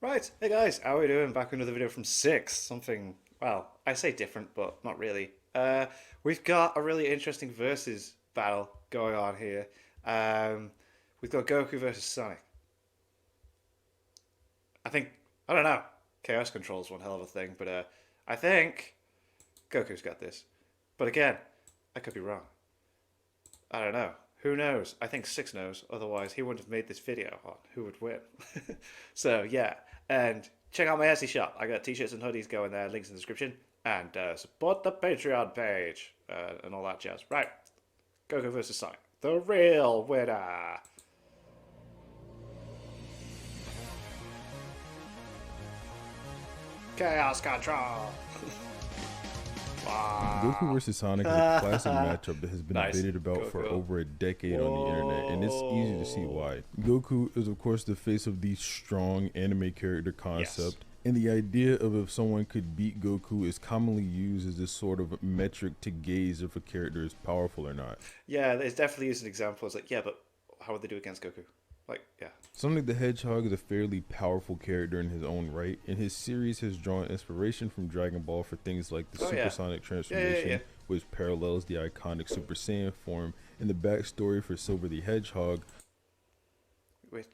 Right, hey guys, how are we doing? Back with another video from Six. Something, well, I say different, but not really. We've got a really interesting versus battle going on here. Um, we've got Goku versus Sonic. I think, I don't know, Chaos Control's one hell of a thing, but I think Goku's got this. But again, I could be wrong. I don't know. Who knows? I think Six knows. Otherwise, he wouldn't have made this video on who would win. So yeah, and check out my Etsy shop. I got t-shirts and hoodies going there. Links in the description. And support the Patreon page and all that jazz. Right, Goku versus Sonic, the real winner. Chaos Control. Goku Wow. vs. Sonic is a classic matchup that has been Nice. debated about Go for go. over a decade on the internet, and it's easy to see why. Goku is, of course, the face of the strong anime character Yes. concept, and the idea of if someone could beat Goku is commonly used as this sort of metric to gauge if a character is powerful or not. Yeah, it's definitely used an example. It's like, yeah, but how would they do against Goku? Like, yeah. Sonic the Hedgehog is a fairly powerful character in his own right, and his series has drawn inspiration from Dragon Ball for things like the Oh yeah. Supersonic Yeah. transformation, which parallels the iconic Super Saiyan form, and the backstory for Silver the Hedgehog, Which,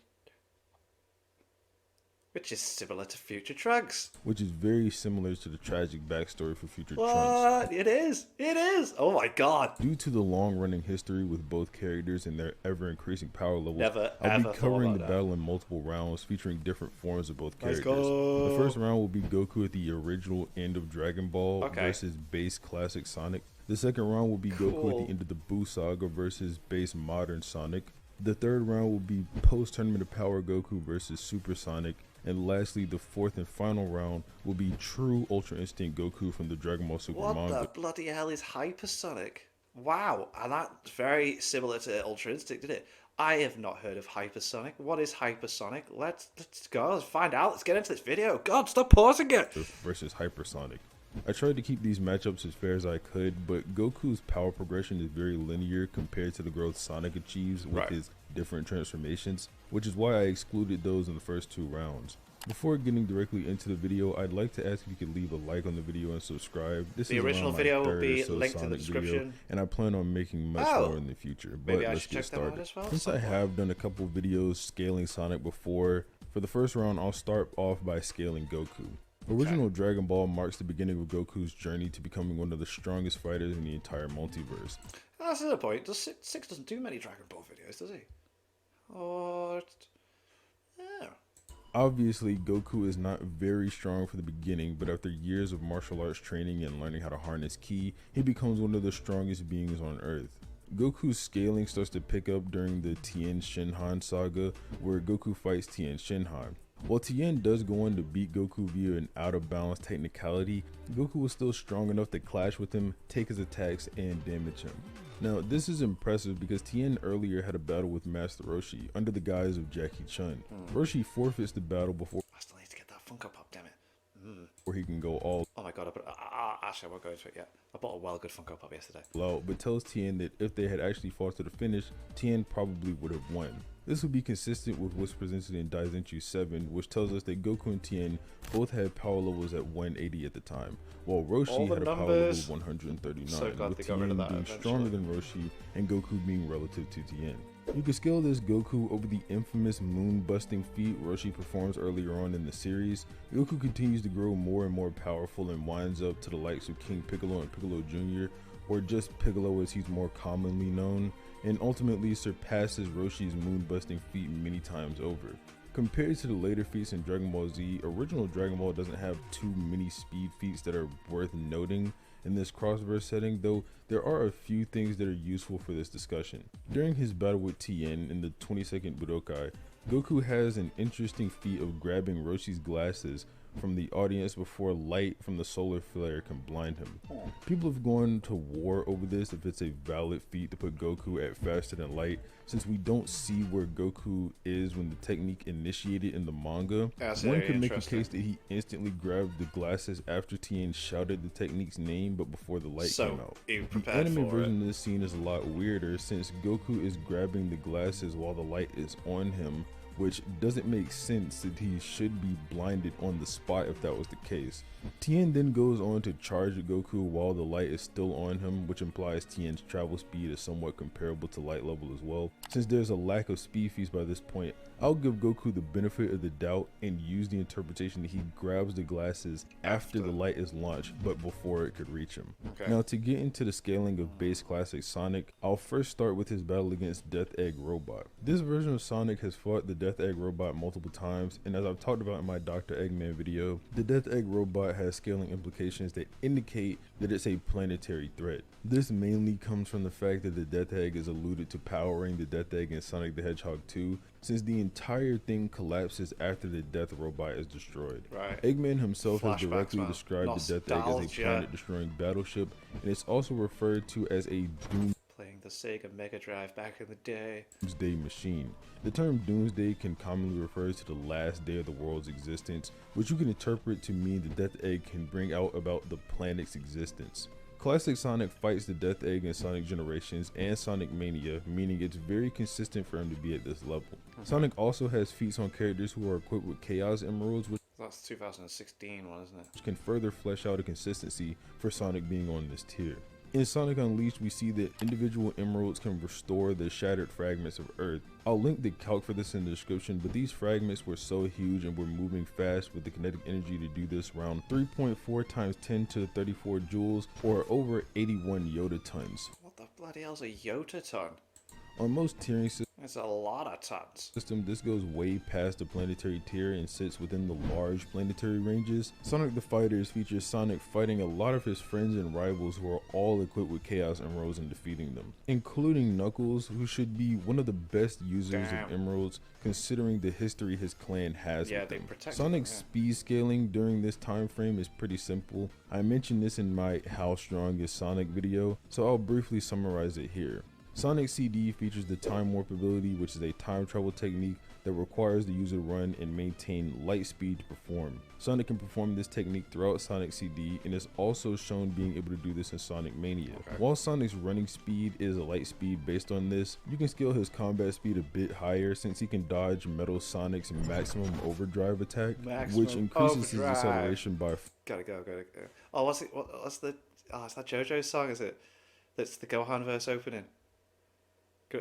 which is similar to Future Trunks. which is very similar to the tragic backstory for future Trunks. What? It is. It is. Oh my god. Due to the long-running history with both characters and their ever-increasing power levels, Never I'll ever be thought covering the about that. battle in multiple rounds featuring different forms of both Let's characters. go. The first round will be Goku at the original end of Dragon Ball Okay. versus base classic Sonic. The second round will be Goku at Cool. the end of the Buu Saga versus base modern Sonic. The third round will be post-Tournament of Power Goku versus Super Sonic. And lastly, the fourth and final round will be true Ultra Instinct Goku from the Dragon Ball Super What manga. the bloody hell is Hypersonic? Wow, and that's very similar to Ultra Instinct, isn't it? I have not heard of Hypersonic. What is Hypersonic? Let's go. Let's find out. Let's get into this video. God, stop pausing it. Versus Hypersonic. I tried to keep these matchups as fair as I could, but Goku's power progression is very linear compared to the growth Sonic achieves with Right. his different transformations, which is why I excluded those in the first two rounds. Before getting directly into the video, I'd like to ask if you could leave a like on the video and subscribe. This The is original around my video will third be or so linked in the Sonic video, description. and I plan on making much Oh, more in the future. But maybe I let's should get check them out started. as well at Since some I point. have done a couple videos scaling Sonic before, for the first round, I'll start off by scaling Goku. Original Dragon Ball marks the beginning of Goku's journey to becoming one of the strongest fighters in the entire multiverse. That's the point. Six doesn't do many Dragon Ball videos, does he? Or yeah. Obviously, Goku is not very strong for the beginning, but after years of martial arts training and learning how to harness ki, he becomes one of the strongest beings on Earth. Goku's scaling starts to pick up during the Tien Shinhan saga, where Goku fights Tien Shinhan. While Tien does go on to beat Goku via an out-of-balance technicality, Goku was still strong enough to clash with him, take his attacks, and damage him. Now, this is impressive because Tien earlier had a battle with Master Roshi under the guise of Jackie Chun. Roshi forfeits the battle before I still need to get that Funko Pop, damn it. he can go all Oh my god, actually I won't go into it yet. I bought a well good Funko Pop yesterday. out, but tells Tien that if they had actually fought to the finish, Tien probably would have won. This would be consistent with what's presented in Daizenshuu 7, which tells us that Goku and Tien both had power levels at 180 at the time, while All Roshi the had a power level numbers. of 139, So glad with they got rid Tien of that being eventually. stronger than Roshi and Goku being relative to Tien. You can scale this Goku over the infamous moon-busting feat Roshi performs earlier on in the series. Goku continues to grow more and more powerful and winds up to the likes of King Piccolo and Piccolo Jr., or just Piccolo as he's more commonly known, and ultimately surpasses Roshi's moon-busting feat many times over. Compared to the later feats in Dragon Ball Z, original Dragon Ball doesn't have too many speed feats that are worth noting in this crossover setting, though there are a few things that are useful for this discussion. During his battle with Tien in the 22nd Budokai, Goku has an interesting feat of grabbing Roshi's glasses from the audience before light from the solar flare can blind him. People have gone to war over this if it's a valid feat to put Goku at faster than light, since we don't see where Goku is when the technique initiated in the manga. That's One very could make a interesting. case that he instantly grabbed the glasses after Tien shouted the technique's name but before the light So, came out. he The prepared anime for version it. of this scene is a lot weirder since Goku is grabbing the glasses while the light is on him, which doesn't make sense that he should be blinded on the spot if that was the case. Tien then goes on to charge at Goku while the light is still on him, which implies Tien's travel speed is somewhat comparable to light level as well. Since there's a lack of speed feats by this point, I'll give Goku the benefit of the doubt and use the interpretation that he grabs the glasses after the light is launched, but before it could reach him. Okay. Now, to get into the scaling of base classic Sonic, I'll first start with his battle against Death Egg Robot. This version of Sonic has fought the Death Egg Robot multiple times, and as I've talked about in my Dr. Eggman video, the Death Egg Robot has scaling implications that indicate that it's a planetary threat. This mainly comes from the fact that the Death Egg is alluded to powering the Death Egg in Sonic the Hedgehog 2, since the entire thing collapses after the Death Robot is destroyed. Right. Eggman himself has Flashbacks, directly man. described the Death Egg as a Nostalgia. planet-destroying battleship, and it's also referred to as a Playing the Sega Mega Drive back in the day. Doomsday machine. The term Doomsday can commonly refer to the last day of the world's existence, which you can interpret to mean the Death Egg can bring out about the planet's existence. Classic Sonic fights the Death Egg in Sonic Generations and Sonic Mania, meaning it's very consistent for him to be at this level. Sonic also has feats on characters who are equipped with Chaos Emeralds, which That's 2016 one, isn't it? can further flesh out a consistency for Sonic being on this tier. In Sonic Unleashed, we see that individual emeralds can restore the shattered fragments of Earth. I'll link the calc for this in the description, but these fragments were so huge and were moving fast with the kinetic energy to do this around 3.4 times 10 to the 34 joules, or over 81 Yoda tons. What the bloody hell's a Yota ton? On most tiering It's a lot of tons. system, this goes way past the planetary tier and sits within the large planetary ranges. Sonic the Fighters features Sonic fighting a lot of his friends and rivals who are all equipped with Chaos Emeralds and defeating them, including Knuckles, who should be one of the best users Damn. of Emeralds considering the history his clan has Yeah, with they them. protect Sonic's them, yeah. speed scaling during this time frame is pretty simple. I mentioned this in my How Strong is Sonic video, so I'll briefly summarize it here. Sonic CD features the Time Warp ability, which is a time travel technique that requires the user to run and maintain light speed to perform. Sonic can perform this technique throughout Sonic CD and is also shown being able to do this in Sonic Mania. Okay. While Sonic's running speed is a light speed based on this, you can scale his combat speed a bit higher since he can dodge Metal Sonic's maximum overdrive attack, Maximum which increases his overdrive. acceleration by Gotta go. Oh, what's the? Oh, is that JoJo's song? Is it? That's the Gohan verse opening.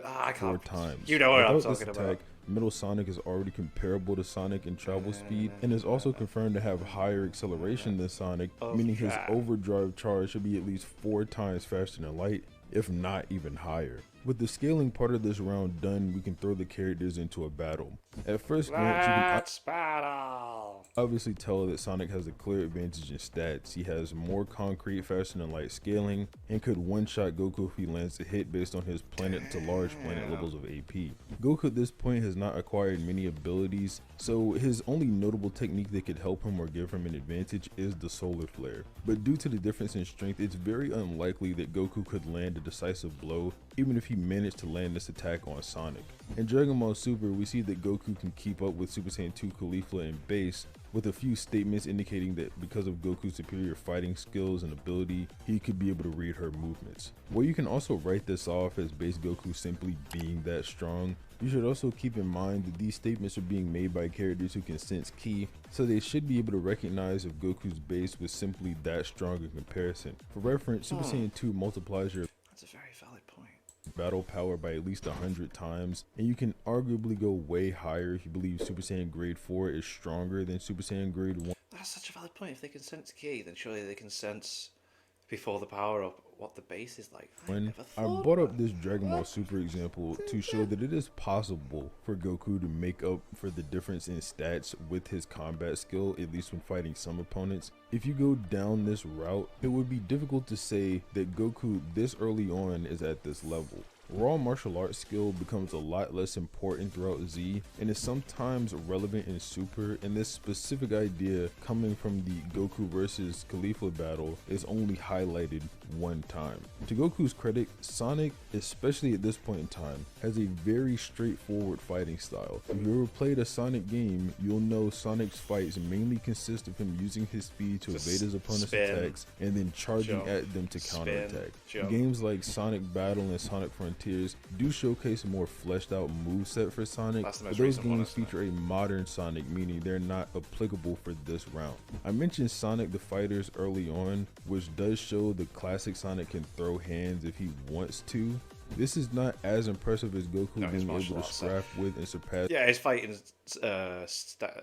I 4 can't. times. You know what I'm Without this talking about. Metal Sonic is already comparable to Sonic in travel speed and is also confirmed to have higher acceleration than Sonic, meaning his overdrive charge should be at least 4 times faster than light, if not even higher. With the scaling part of this round done, we can throw the characters into a battle. At first glance, you can Let's battle. obviously tell that Sonic has a clear advantage in stats. He has more concrete, faster than light scaling, and could one-shot Goku if he lands a hit based on his planet to large planet levels of AP. Goku at this point has not acquired many abilities, so his only notable technique that could help him or give him an advantage is the Solar Flare. But due to the difference in strength, it's very unlikely that Goku could land a decisive blow, even if he managed to land this attack on Sonic. In Dragon Ball Super, we see that Goku can keep up with Super Saiyan 2 Caulifla in base, with a few statements indicating that because of Goku's superior fighting skills and ability, he could be able to read her movements. While you can also write this off as base Goku simply being that strong, you should also keep in mind that these statements are being made by characters who can sense ki, so they should be able to recognize if Goku's base was simply that strong in comparison. For reference, Super Saiyan 2 multiplies your That's a very valid point. battle power by at least 100 times, and you can arguably go way higher if you believe Super Saiyan Grade 4 is stronger than Super Saiyan Grade 1. That's such a valid point. If they can sense ki, then surely they can sense before the power up what the base is like. I brought up this Dragon Ball Super example to show that it is possible for Goku to make up for the difference in stats with his combat skill, at least when fighting some opponents. If you go down this route, it would be difficult to say that Goku this early on is at this level. Raw martial arts skill becomes a lot less important throughout Z and is sometimes relevant in Super, and this specific idea coming from the Goku versus Caulifla battle is only highlighted one time. To Goku's credit, Sonic, especially at this point in time, has a very straightforward fighting style. If you ever played a Sonic game, you'll know Sonic's fights mainly consist of him using his speed to evade his opponent's spin, attacks and then charging jump, at them to spin, counterattack. jump. Games like Sonic Battle and Sonic Frontier Frontiers do showcase a more fleshed out moveset for Sonic, That's the but most those recent one, games isn't it? feature a modern Sonic, meaning they're not applicable for this round. I mentioned Sonic the Fighters early on, which does show the classic Sonic can throw hands if he wants to. This is not as impressive as Goku No, his being martial able to arts, scrap with and surpass Yeah, his fighting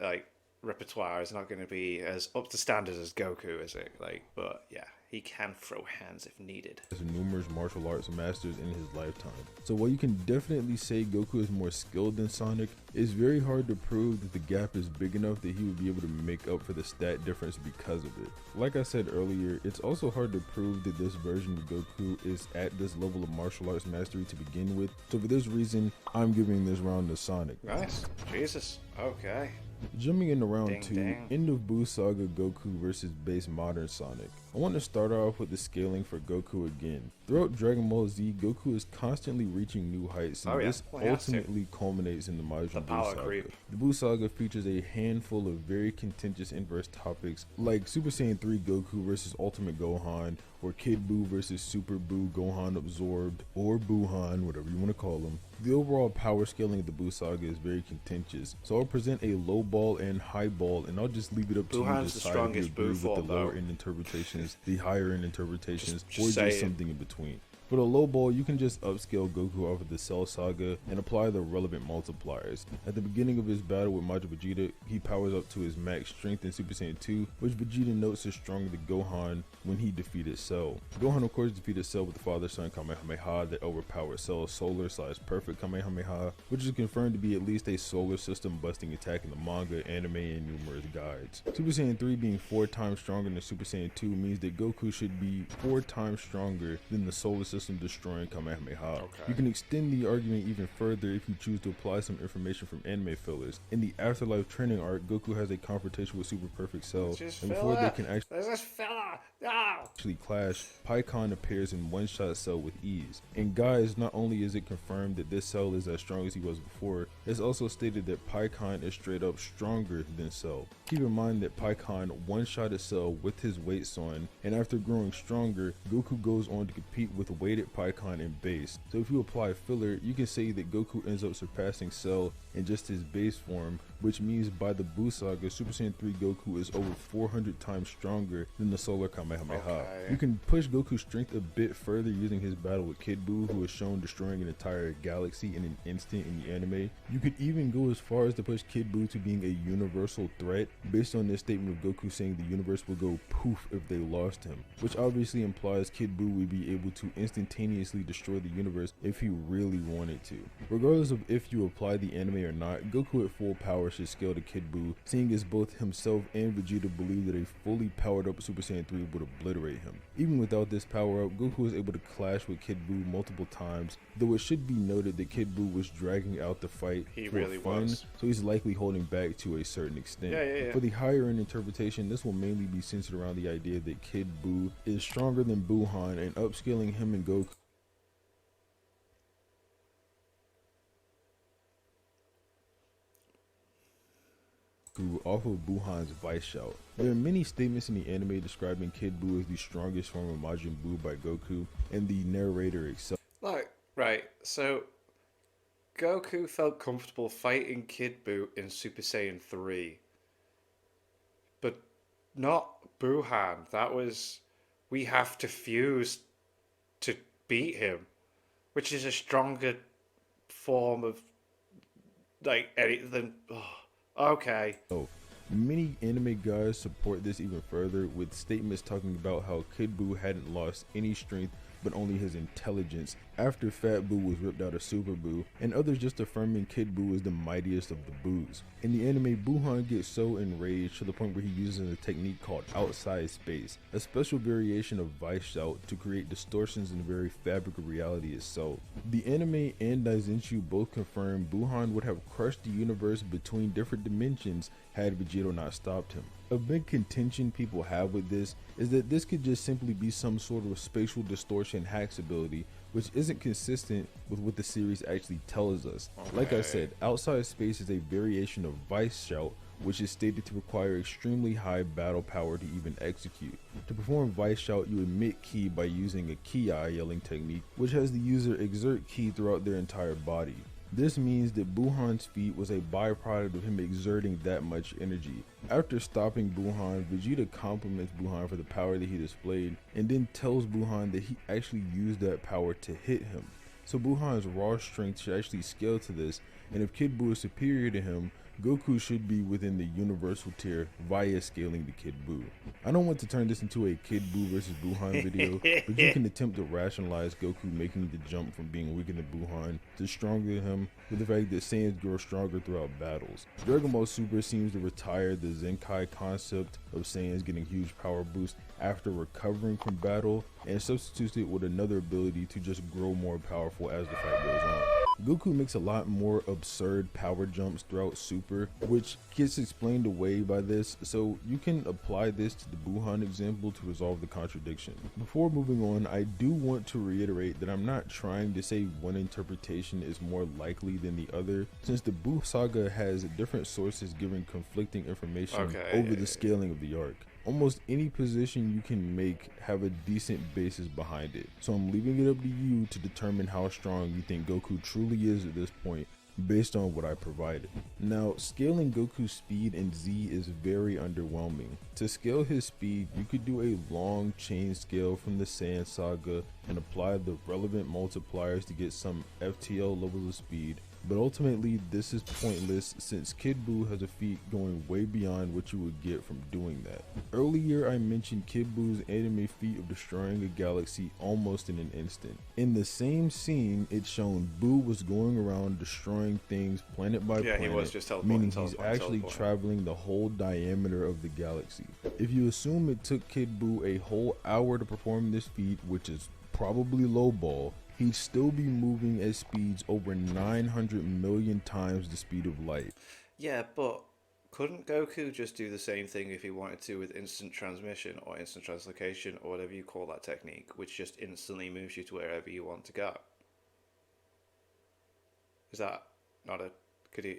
like repertoire is not going to be as up to standard as Goku, is it? Like, but yeah, he can throw hands if needed. numerous martial arts masters in his lifetime. So while you can definitely say Goku is more skilled than Sonic, it's very hard to prove that the gap is big enough that he would be able to make up for the stat difference because of it. Like I said earlier, it's also hard to prove that this version of Goku is at this level of martial arts mastery to begin with. So for this reason, I'm giving this round to Sonic. Nice. Jesus. Okay. Jumping into round Ding, 2, ding. End of Buu Saga Goku versus base modern Sonic. I want to start off with the scaling for Goku again. Throughout Dragon Ball Z, Goku is constantly reaching new heights, and Oh, yeah. this Well, he has to. ultimately culminates in the Majin The Buu power Saga. creep. The Buu Saga features a handful of very contentious inverse topics like Super Saiyan 3 Goku versus Ultimate Gohan, or Kid Buu versus Super Buu Gohan Absorbed, or Buuhan, whatever you want to call him. The overall power scaling of the Buu Saga is very contentious, so I'll present a low ball and high ball, and I'll just leave it up to you to Buuhan's the decide if you strongest agree Buu with the form, though. lower end interpretations, the higher end interpretations, Just or just saying. something in between. For the low ball, you can just upscale Goku off of the Cell Saga and apply the relevant multipliers. At the beginning of his battle with Majin Vegeta, he powers up to his max strength in Super Saiyan 2, which Vegeta notes is stronger than Gohan when he defeated Cell. Gohan of course defeated Cell with the father-son Kamehameha that overpowered Cell's solar/perfect Kamehameha, which is confirmed to be at least a solar system busting attack in the manga, anime, and numerous guides. Super Saiyan 3 being 4 times stronger than Super Saiyan 2 means that Goku should be 4 times stronger than the solar system destroying Kamehameha. Okay. You can extend the argument even further if you choose to apply some information from anime fillers. In the Afterlife training arc, Goku has a confrontation with Super Perfect Cell, Just and before they filler. can There's this fella. No. actually clash, Pikkon appears and one-shot Cell with ease. And guys, not only is it confirmed that this Cell is as strong as he was before, it's also stated that Pikkon is straight up stronger than Cell. Keep in mind that Pikkon one-shotted Cell with his weights on, and after growing stronger, Goku goes on to compete with weighted Pikkon in base. So if you apply filler, you can say that Goku ends up surpassing Cell in just his base form, which means by the Buu Saga, Super Saiyan 3 Goku is over 400 times stronger than the Solar Kamehameha. Okay. You can push Goku's strength a bit further using his battle with Kid Buu, who is shown destroying an entire galaxy in an instant in the anime. You could even go as far as to push Kid Buu to being a universal threat, based on this statement of Goku saying the universe will go poof if they lost him, which obviously implies Kid Buu would be able to instantaneously destroy the universe if he really wanted to. Regardless of if you apply the anime or not, Goku at full power should scale to Kid Buu, seeing as both himself and Vegeta believe that a fully powered up Super Saiyan 3 would obliterate him. Even without this power up, Goku was able to clash with Kid Buu multiple times, though it should be noted that Kid Buu was dragging out the fight He for really fun, was. so he's likely holding back to a certain extent. Yeah. For the higher end interpretation, this will mainly be centered around the idea that Kid Buu is stronger than Buuhan, and upscaling him and Goku off of Buuhan's Vice Shout. There are many statements in the anime describing Kid Buu as the strongest form of Majin Buu by Goku, and the narrator itself. Like, right, so Goku felt comfortable fighting Kid Buu in Super Saiyan 3. But not Buuhan. That was, we have to fuse to beat him, which is a stronger form of, like, anything. Okay. Many anime guys support this even further, with statements talking about how Kid Buu hadn't lost any strength but only his intelligence after Fat Buu was ripped out of Super Buu, and others just affirming Kid Buu is the mightiest of the Boos. In the anime, Buuhan gets so enraged to the point where he uses a technique called outside space, a special variation of Vice Shout to create distortions in the very fabric of reality itself. The anime and Daizenshu both confirm Buuhan would have crushed the universe between different dimensions had Vegeta not stopped him. A big contention people have with this is that this could just simply be some sort of spatial distortion hacks ability, which isn't consistent with what the series actually tells us. Like I said, outside space is a variation of Vice Shout, which is stated to require extremely high battle power to even execute. To perform Vice Shout, you emit ki by using a ki-eye yelling technique, which has the user exert ki throughout their entire body. This means that Buhan's feat was a byproduct of him exerting that much energy. After stopping Buhan, Vegeta compliments Buhan for the power that he displayed, and then tells Buhan that he actually used that power to hit him. So Buhan's raw strength should actually scale to this, and if Kid Buu is superior to him, Goku should be within the universal tier via scaling to Kid Buu. I don't want to turn this into a Kid Buu versus Buhan video, but you can attempt to rationalize Goku making the jump from being weaker than Buhan to stronger than him with the fact that Saiyans grow stronger throughout battles. Dragon Ball Super seems to retire the Zenkai concept of Saiyans getting huge power boosts after recovering from battle and substitutes it with another ability to just grow more powerful as the fight goes on. Goku makes a lot more absurd power jumps throughout Super, which gets explained away by this, so you can apply this to the Buhan example to resolve the contradiction. Before moving on, I do want to reiterate that I'm not trying to say one interpretation is more likely than the other, since the Buu saga has different sources giving conflicting information over the scaling of the arc. Almost any position you can make have a decent basis behind it, so I'm leaving it up to you to determine how strong you think Goku truly is at this point based on what I provided. Now, scaling Goku's speed in Z is very underwhelming. To scale his speed, you could do a long chain scale from the Saiyan saga and apply the relevant multipliers to get some FTL levels of speed, but ultimately this is pointless since Kid Buu has a feat going way beyond what you would get from doing that. Earlier I mentioned Kid Buu's anime feat of destroying a galaxy almost in an instant. In the same scene, it's shown Buu was going around destroying things planet by planet, he was just meaning he's actually traveling the whole diameter of the galaxy. If you assume it took Kid Buu a whole hour to perform this feat, which is probably lowball, he'd still be moving at speeds over 900 million times the speed of light. Yeah, but couldn't Goku just do the same thing if he wanted to with instant transmission or instant translocation or whatever you call that technique, which just instantly moves you to wherever you want to go? Is that not a... could he...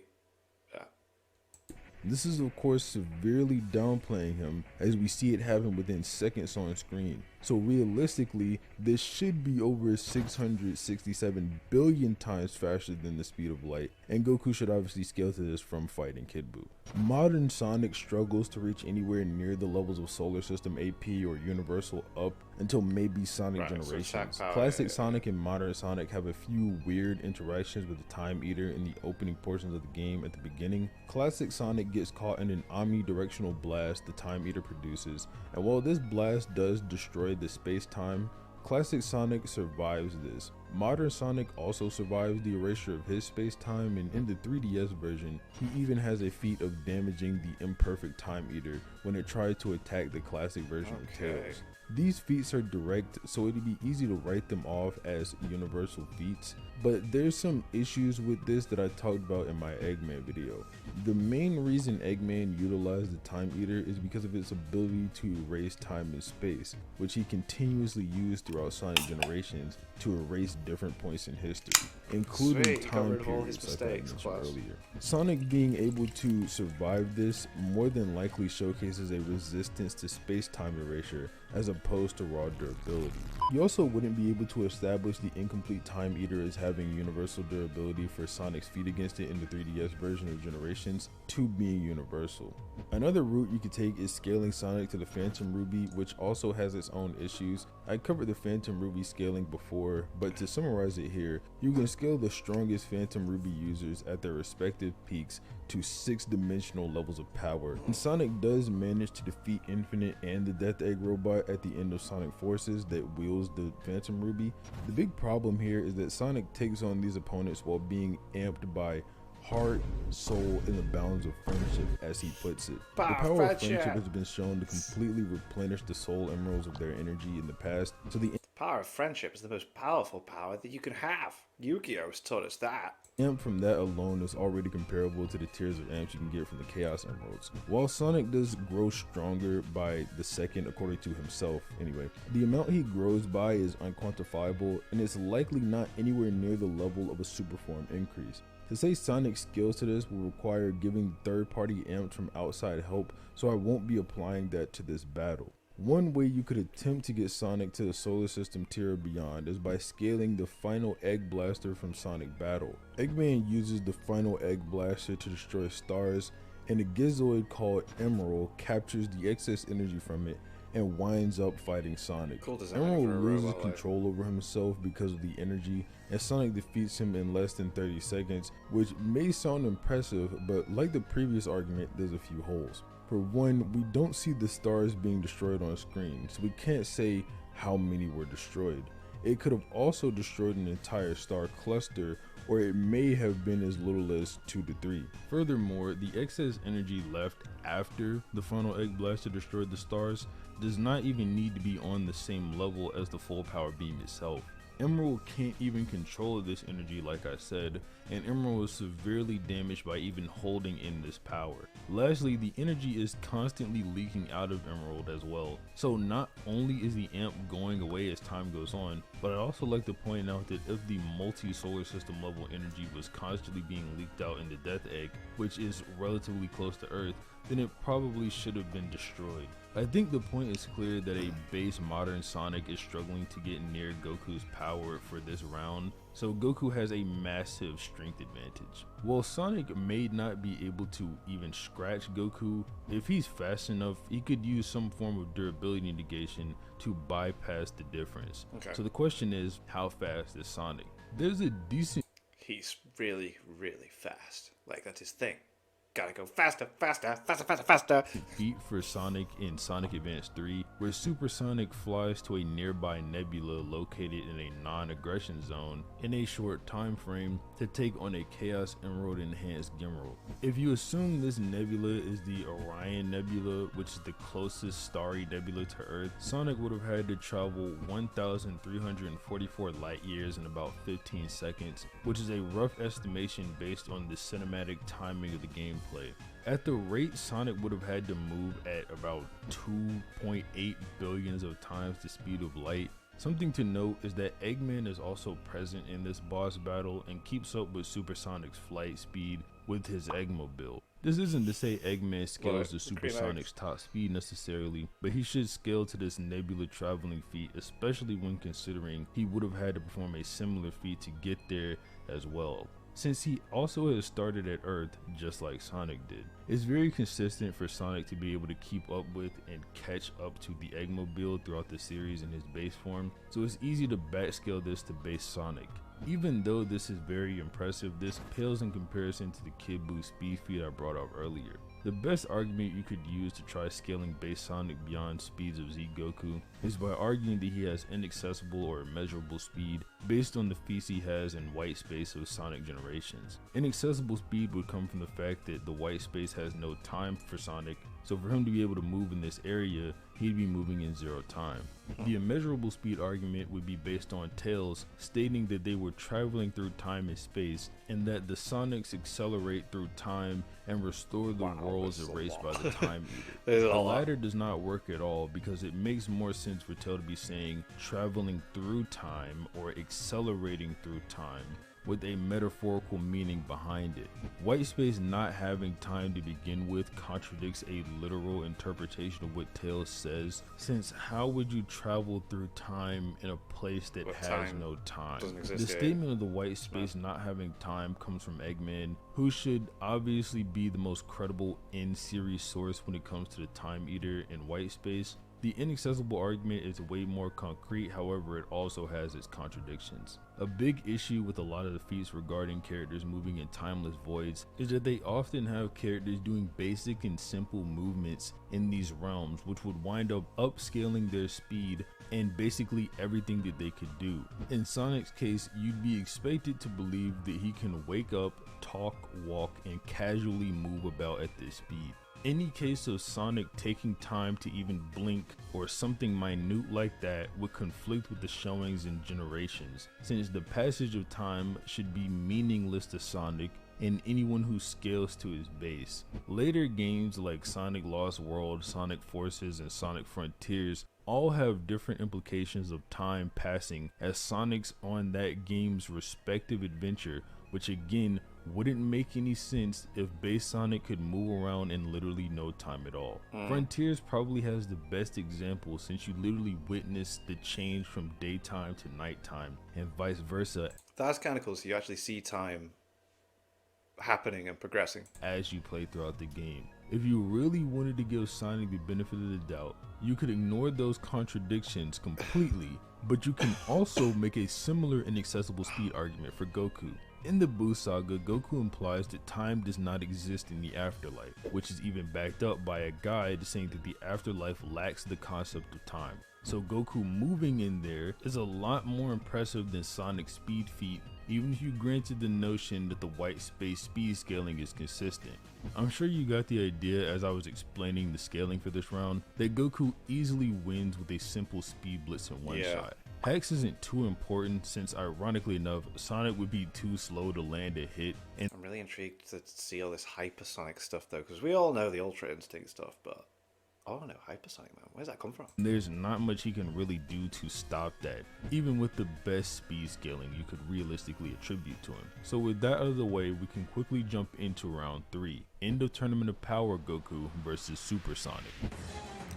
This is of course severely downplaying him, as we see it happen within seconds on screen. So realistically, this should be over 667 billion times faster than the speed of light, and Goku should obviously scale to this from fighting Kid Buu. Modern Sonic struggles to reach anywhere near the levels of Solar System AP or Universal up until maybe Sonic Generations. Classic Sonic and Modern Sonic have a few weird interactions with the Time Eater in the opening portions of the game at the beginning. Classic Sonic gets caught in an omnidirectional blast the Time Eater produces, and while this blast does destroy the space-time, Classic Sonic survives this. Modern Sonic also survives the erasure of his space-time, and in the 3DS version, he even has a feat of damaging the imperfect Time Eater when it tries to attack the classic version of Tails. These feats are direct, so it'd be easy to write them off as universal feats, but there's some issues with this that I talked about in my Eggman video. The main reason Eggman utilized the Time Eater is because of its ability to erase time and space, which he continuously used throughout Sonic Generations to erase different points in history, including time periods like I mentioned earlier. Sonic being able to survive this more than likely showcases a resistance to space-time erasure as opposed to raw durability. You also wouldn't be able to establish the incomplete Time Eater as having universal durability for Sonic's feat against it in the 3DS version of Generations to being universal. Another route you could take is scaling Sonic to the Phantom Ruby, which also has its own issues. I covered the Phantom Ruby scaling before, but to summarize it here, you can scale the strongest Phantom Ruby users at their respective peaks to 6-dimensional levels of power, and Sonic does manage to defeat Infinite and the Death Egg robot at the end of Sonic Forces that wields the Phantom Ruby. The big problem here is that Sonic takes on these opponents while being amped by heart, soul, and the bounds of friendship, as he puts it. The power of friendship has been shown to completely replenish the soul emeralds of their energy in the past, so the power of friendship is the most powerful power that you can have. Yu-Gi-Oh! Has taught us that. Amp from that alone is already comparable to the tiers of amps you can get from the Chaos Emeralds. While Sonic does grow stronger by the second, according to himself anyway, the amount he grows by is unquantifiable, and it's likely not anywhere near the level of a super form increase. To say Sonic scales to this will require giving third-party amps from outside help, so I won't be applying that to this battle. One way you could attempt to get Sonic to the Solar System tier or beyond is by scaling the final Egg Blaster from Sonic Battle. Eggman uses the final Egg Blaster to destroy stars, and a Gizoid called Emerald captures the excess energy from it and winds up fighting Sonic. Cool design Emerald for a loses robot, control over himself because of the energy, and Sonic defeats him in less than 30 seconds, which may sound impressive, but like the previous argument, there's a few holes. For one, we don't see the stars being destroyed on screen, so we can't say how many were destroyed. It could have also destroyed an entire star cluster, or it may have been as little as 2 to 3. Furthermore, the excess energy left after the final Egg Blaster destroyed the stars does not even need to be on the same level as the full power beam itself. Emerald can't even control this energy like I said, and Emerald is severely damaged by even holding in this power. Lastly, the energy is constantly leaking out of Emerald as well, so not only is the amp going away as time goes on, but I'd also like to point out that if the multi-solar system level energy was constantly being leaked out in the Death Egg, which is relatively close to Earth, then it probably should have been destroyed. I think the point is clear that a base modern Sonic is struggling to get near Goku's power for this round, so Goku has a massive strength advantage. While Sonic may not be able to even scratch Goku, if he's fast enough, he could use some form of durability negation to bypass the difference. Okay. So the question is, how fast is Sonic? There's a decent He's really, really fast. Like, that's his thing. Gotta go faster, faster, faster, faster, faster. feat for Sonic in Sonic Advance 3, where Super Sonic flies to a nearby nebula located in a non-aggression zone in a short time frame to take on a Chaos Emerald enhanced Gemerald. If you assume this nebula is the Orion Nebula, which is the closest starry nebula to Earth, Sonic would have had to travel 1,344 light years in about 15 seconds, which is a rough estimation based on the cinematic timing of the gameplay. At the rate Sonic would have had to move at about 2.8 billions of times the speed of light. Something to note is that Eggman is also present in this boss battle and keeps up with Super Sonic's flight speed with his Eggmobile. This isn't to say Eggman scales to Super Sonic's top speed necessarily, but he should scale to this nebula traveling feat, especially when considering he would have had to perform a similar feat to get there as well, since he also has started at Earth just like Sonic did. It's very consistent for Sonic to be able to keep up with and catch up to the Eggmobile throughout the series in his base form, so it's easy to backscale this to base Sonic. Even though this is very impressive, this pales in comparison to the Kid Buu speed feat I brought up earlier. The best argument you could use to try scaling base Sonic beyond speeds of Z Goku is by arguing that he has inaccessible or immeasurable speed based on the feats he has in white space of Sonic generations. Inaccessible speed would come from the fact that the white space has no time for Sonic, so for him to be able to move in this area, he'd be moving in 0 time. The immeasurable speed argument would be based on Tails stating that they were traveling through time and space, and that the Sonics accelerate through time and restore the worlds erased by the Time Eater. The latter does not work at all because it makes more sense for Tails to be saying traveling through time or accelerating through time, with a metaphorical meaning behind it. White space not having time to begin with contradicts a literal interpretation of what Tails says, since how would you travel through time in a place that has no time? The statement of the white space not having time comes from Eggman, who should obviously be the most credible in-series source when it comes to the Time Eater in white space. The inaccessible argument is way more concrete, however it also has its contradictions. A big issue with a lot of the feats regarding characters moving in timeless voids is that they often have characters doing basic and simple movements in these realms, which would wind up upscaling their speed and basically everything that they could do. In Sonic's case, you'd be expected to believe that he can wake up, talk, walk, and casually move about at this speed. Any case of Sonic taking time to even blink or something minute like that would conflict with the showings in Generations, since the passage of time should be meaningless to Sonic and anyone who scales to his base. Later games like Sonic Lost World, Sonic Forces, and Sonic Frontiers all have different implications of time passing as Sonic's on that game's respective adventure, which again wouldn't make any sense if base Sonic could move around in literally no time at all. Frontiers probably has the best example since you literally witnessed the change from daytime to nighttime and vice versa That's kind of cool. So you actually see time happening and progressing. as you play throughout the game. If you really wanted to give Sonic the benefit of the doubt, you could ignore those contradictions completely, but you can also make a similar inaccessible speed argument for Goku. In the Buu saga, Goku implies that time does not exist in the afterlife, which is even backed up by a guide saying that the afterlife lacks the concept of time. So Goku moving in there is a lot more impressive than Sonic's speed feat, even if you granted the notion that the white space speed scaling is consistent. I'm sure you got the idea as I was explaining the scaling for this round, that Goku easily wins with a simple speed blitz in one shot. Hex isn't too important since ironically enough, Sonic would be too slow to land a hit, and I'm really intrigued to see all this hypersonic stuff though, because we all know the Ultra Instinct stuff, but oh no, hypersonic, man, where's that come from? there's not much he can really do to stop that, even with the best speed scaling you could realistically attribute to him. So with that out of the way, we can quickly jump into round 3, end of Tournament of Power Goku versus Super Sonic.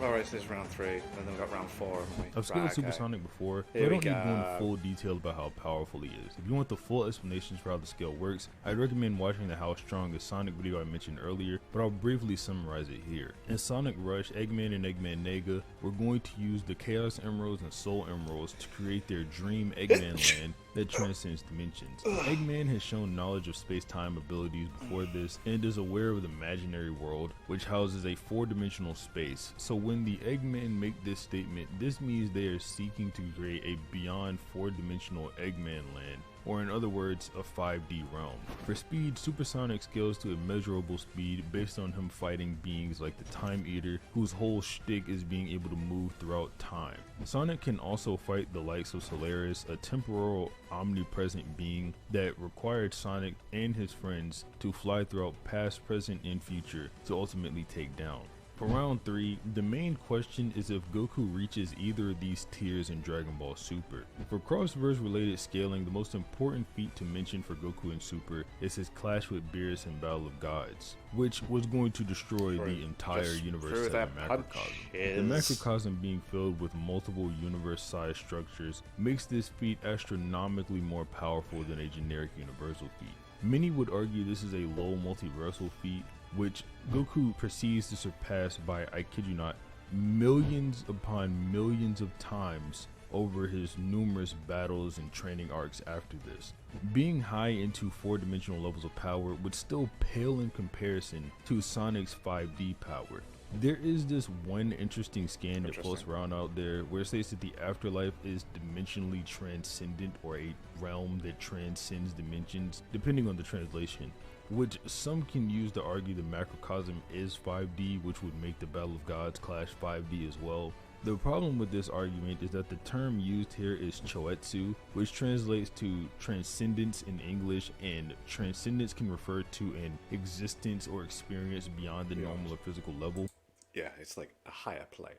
Alright, so this is round 3, and then we've got round 4, haven't we? I've scaled Super Sonic before, so Here I we don't need to go into go. full detail about how powerful he is. If you want the full explanations for how the scale works, I'd recommend watching the How Strong is Sonic video I mentioned earlier, but I'll briefly summarize it here. In Sonic Rush, Eggman and Eggman Nega were going to use the Chaos Emeralds and Soul Emeralds to create their dream Eggman land that transcends dimensions. Eggman has shown knowledge of space-time abilities before this and is aware of the imaginary world, which houses a 4-dimensional space. So when the Eggman make this statement, this means they are seeking to create a beyond 4-dimensional Eggman land, or in other words, a 5D realm. For speed, Super Sonic scales to immeasurable speed based on him fighting beings like the Time Eater, whose whole shtick is being able to move throughout time. Sonic can also fight the likes of Solaris, a temporal omnipresent being that required Sonic and his friends to fly throughout past, present, and future to ultimately take down. For round 3, the main question is if Goku reaches either of these tiers in Dragon Ball Super. For cross-verse related scaling, the most important feat to mention for Goku in Super is his clash with Beerus in Battle of Gods, which was going to destroy the entire Just universe threw of the that macrocosm. The punches. macrocosm being filled with multiple universe-sized structures makes this feat astronomically more powerful than a generic universal feat. Many would argue this is a low multiversal feat, which Goku proceeds to surpass by, I kid you not, millions upon millions of times over his numerous battles and training arcs after this. Being high into 4-dimensional levels of power would still pale in comparison to Sonic's 5D power. There is this one interesting scan that floats around out there where it states that the afterlife is dimensionally transcendent, or a realm that transcends dimensions, depending on the translation, which some can use to argue the macrocosm is 5D, which would make the Battle of Gods clash 5D as well. The problem with this argument is that the term used here is choetsu, which translates to transcendence in English, and transcendence can refer to an existence or experience beyond the normal or physical level. Yeah, it's like a higher plane.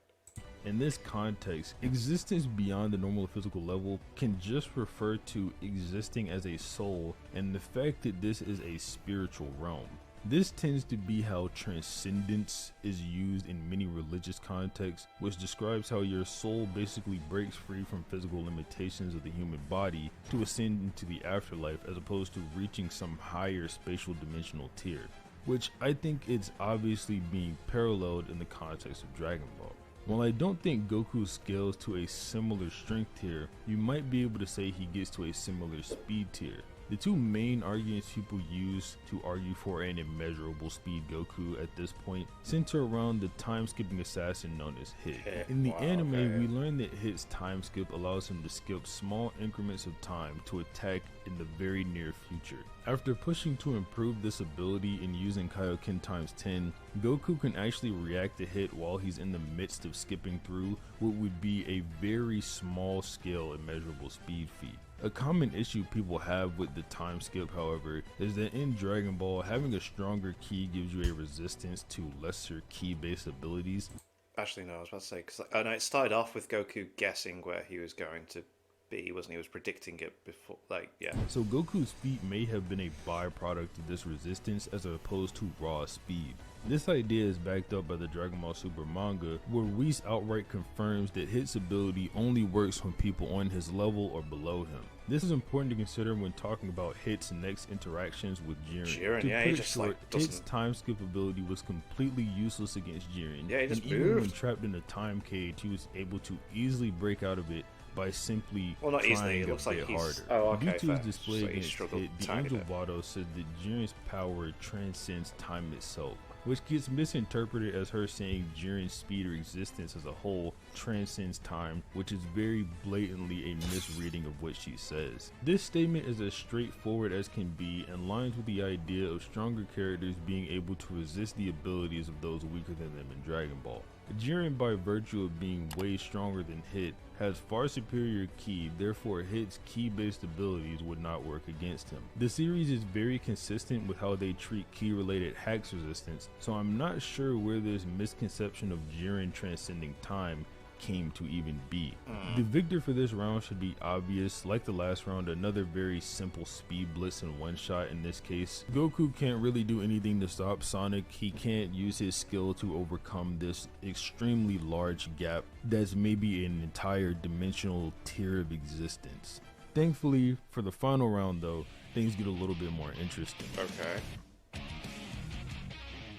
In this context, existence beyond the normal physical level can just refer to existing as a soul, and the fact that this is a spiritual realm. This tends to be how transcendence is used in many religious contexts, which describes how your soul basically breaks free from physical limitations of the human body to ascend into the afterlife, as opposed to reaching some higher spatial dimensional tier, which I think it's obviously being paralleled in the context of Dragon Ball. While I don't think Goku scales to a similar strength tier, you might be able to say he gets to a similar speed tier. The two main arguments people use to argue for an immeasurable speed Goku at this point center around the time-skipping assassin known as Hit. In the anime, we learn that Hit's time skip allows him to skip small increments of time to attack in the very near future. After pushing to improve this ability and using Kaioken times 10, Goku can actually react to Hit while he's in the midst of skipping through what would be a very small scale immeasurable speed feat. A common issue people have with the time skip, however, is that in Dragon Ball, having a stronger ki gives you a resistance to lesser ki-based abilities. Actually, no, I was about to say, because it started off with Goku guessing where he was going to be, wasn't he? He was predicting it before, like, yeah. So Goku's feat may have been a byproduct of this resistance as opposed to raw speed. This idea is backed up by the Dragon Ball Super manga, where Whis outright confirms that Hit's ability only works when people on his level or below him. This is important to consider when talking about Hit's next interactions with Jiren. To yeah, put he it just short, like Hit's doesn't. time skip ability was completely useless against Jiren. Yeah, he just and even when moved. trapped in a time cage, he was able to easily break out of it by simply Well, not trying easily. It a looks like bit he's. harder. Oh, okay. Due to Fair. his display So he against struggled Hit, the tiny Angel bit. Vado said that Jiren's power transcends time itself, which gets misinterpreted as her saying Jiren's speed or existence as a whole transcends time, which is very blatantly a misreading of what she says. This statement is as straightforward as can be and lines with the idea of stronger characters being able to resist the abilities of those weaker than them in Dragon Ball. Jiren, by virtue of being way stronger than Hit, has far superior ki, therefore Hit's ki-based abilities would not work against him. The series is very consistent with how they treat ki-related hacks resistance, so I'm not sure where this misconception of Jiren transcending time came to even be. The victor for this round should be obvious. Like the last round, another very simple speed blitz and one shot in this case. Goku can't really do anything to stop Sonic. He can't use his skill to overcome this extremely large gap that's maybe an entire dimensional tier of existence. Thankfully, for the final round though, things get a little bit more interesting. Okay.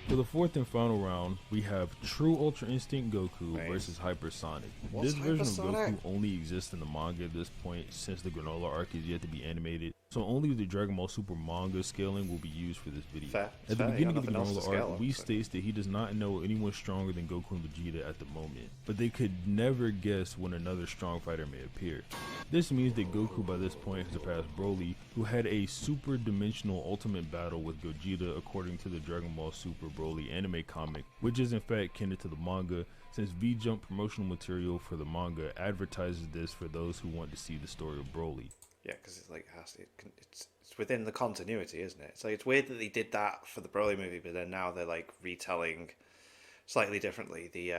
For the fourth and final round, we have True Ultra Instinct Goku Nice. versus Hypersonic. What's This version of Hypersonic? Goku only exists in the manga at this point, since the Granola arc is yet to be animated, so only the Dragon Ball Super manga scaling will be used for this video. Fair. It's At the fair, you beginning got of the nothing else to Granola scale arc, on, Whis so. states that he does not know anyone stronger than Goku and Vegeta at the moment, but they could never guess when another strong fighter may appear. This means that Goku by this point has surpassed Broly, who had a super dimensional ultimate battle with Gogeta according to the Dragon Ball Super Broly anime comic, which is in fact canon to the manga, since V-Jump promotional material for the manga advertises this for those who want to see the story of Broly. Yeah, because it's like it's within the continuity, isn't it? So it's weird that they did that for the Broly movie, but then now they're like retelling slightly differently the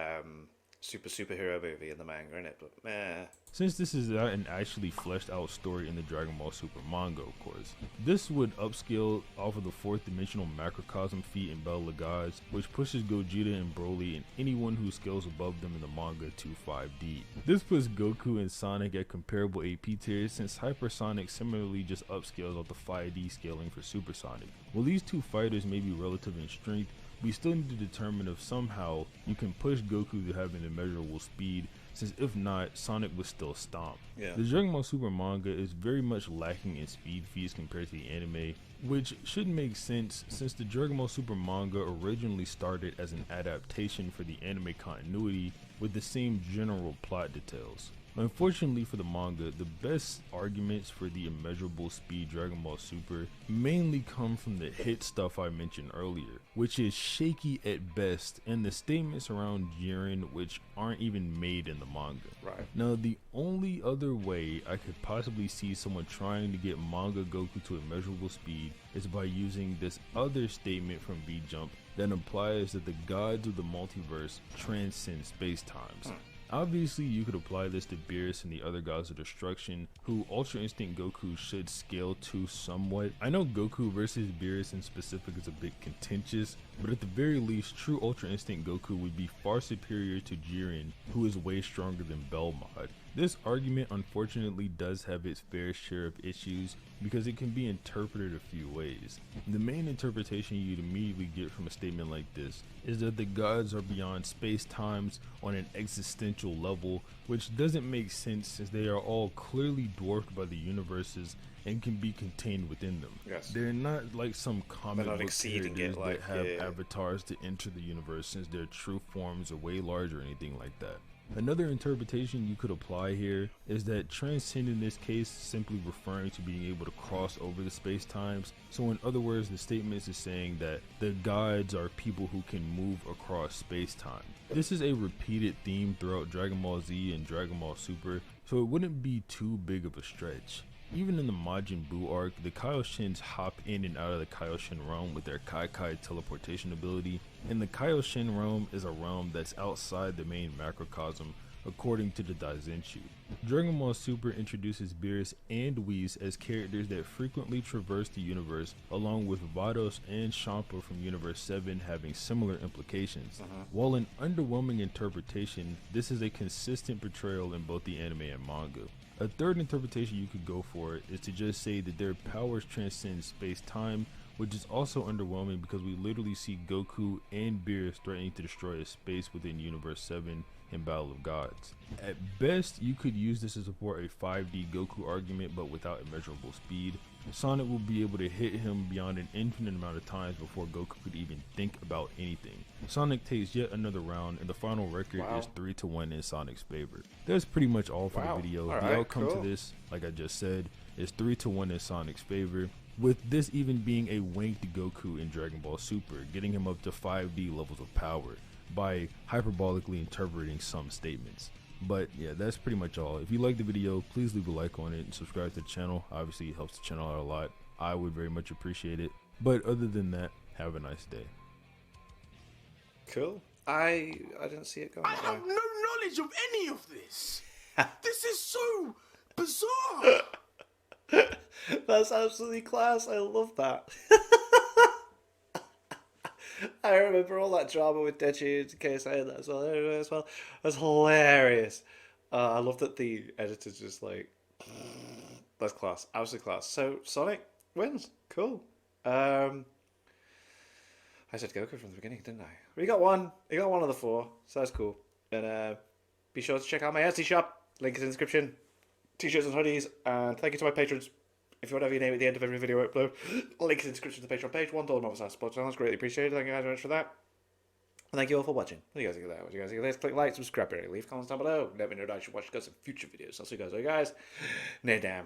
superhero movie in the manga, innit? But Since this is not an actually fleshed out story in the Dragon Ball Super manga, of course, this would upscale off of the fourth dimensional macrocosm feat in Battle of Gods, which pushes Gogeta and Broly and anyone who scales above them in the manga to 5D. This puts Goku and Sonic at comparable AP tiers, since Hypersonic similarly just upscales off the 5D scaling for Supersonic. While these two fighters may be relative in strength, we still need to determine if somehow you can push Goku to having immeasurable speed, since if not, Sonic would still stomp. Yeah. The Dragon Ball Super manga is very much lacking in speed feats compared to the anime, which should make sense since the Dragon Ball Super manga originally started as an adaptation for the anime continuity with the same general plot details. Unfortunately for the manga, the best arguments for the immeasurable speed Dragon Ball Super mainly come from the Hit stuff I mentioned earlier, which is shaky at best, and the statements around Jiren which aren't even made in the manga. right. Now, the only other way I could possibly see someone trying to get manga Goku to immeasurable speed is by using this other statement from V-Jump that implies that the gods of the multiverse transcend space-times. Obviously, you could apply this to Beerus and the other gods of destruction, who Ultra Instinct Goku should scale to somewhat. I know Goku versus Beerus in specific is a bit contentious, but at the very least, true Ultra Instinct Goku would be far superior to Jiren, who is way stronger than Belmod. This argument unfortunately does have its fair share of issues because it can be interpreted a few ways. The main interpretation you'd immediately get from a statement like this is that the gods are beyond space-times on an existential level, which doesn't make sense since they are all clearly dwarfed by the universes and can be contained within them. Yes. They're not like some comic They're not book exceeding characters it, like, that have yeah. avatars to enter the universe since their true forms are way larger or anything like that. Another interpretation you could apply here is that transcend in this case simply referring to being able to cross over the space-times. So in other words, the statement is saying that the gods are people who can move across space-time. This is a repeated theme throughout Dragon Ball Z and Dragon Ball Super, so it wouldn't be too big of a stretch. Even in the Majin Buu arc, the Kaioshins hop in and out of the Kaioshin realm with their Kai teleportation ability, and the Kaioshin realm is a realm that's outside the main macrocosm according to the Daizenshu. Dragon Ball Super introduces Beerus and Whis as characters that frequently traverse the universe, along with Vados and Champa from Universe 7 having similar implications. While an underwhelming interpretation, this is a consistent portrayal in both the anime and manga. A third interpretation you could go for is to just say that their powers transcend space-time, which is also underwhelming because we literally see Goku and Beerus threatening to destroy a space within Universe 7 in Battle of Gods. At best, you could use this to support a 5D Goku argument, but without immeasurable speed. Sonic will be able to hit him beyond an infinite amount of times before Goku could even think about anything. Sonic takes yet another round, and the final record is 3-1 in Sonic's favor. That's pretty much all for the video. The outcome to this, like I just said, is 3-1 in Sonic's favor, with this even being a wink to Goku in Dragon Ball Super, getting him up to 5D levels of power by hyperbolically interpreting some statements. But yeah, that's pretty much all. If you like the video, please leave a like on it and subscribe to the channel. Obviously, it helps the channel out a lot. I would very much appreciate it. But other than that, have a nice day. Cool. I didn't see it going. I have no knowledge of any of this. This is so bizarre. That's absolutely class. I love that. I remember all that drama with Dechi and KSI and that as well. That's hilarious. I love that the editor's just like, that's class. Absolutely class. So Sonic wins. Cool. I said Goku from the beginning, didn't I? But he got one. He got one of the four. So that's cool. And be sure to check out my Etsy shop. Link is in the description. T-shirts and hoodies. And thank you to my patrons. If you want to have your name at the end of every video I upload, link in the description to the Patreon page. $1 monthly support channel. It's greatly appreciated. Thank you guys very much for that. And thank you all for watching. What do you guys think of that? What do you guys think of this? Click like, subscribe, leave comments down below. Let me know that I should watch some future videos. I'll see you guys. Nadam.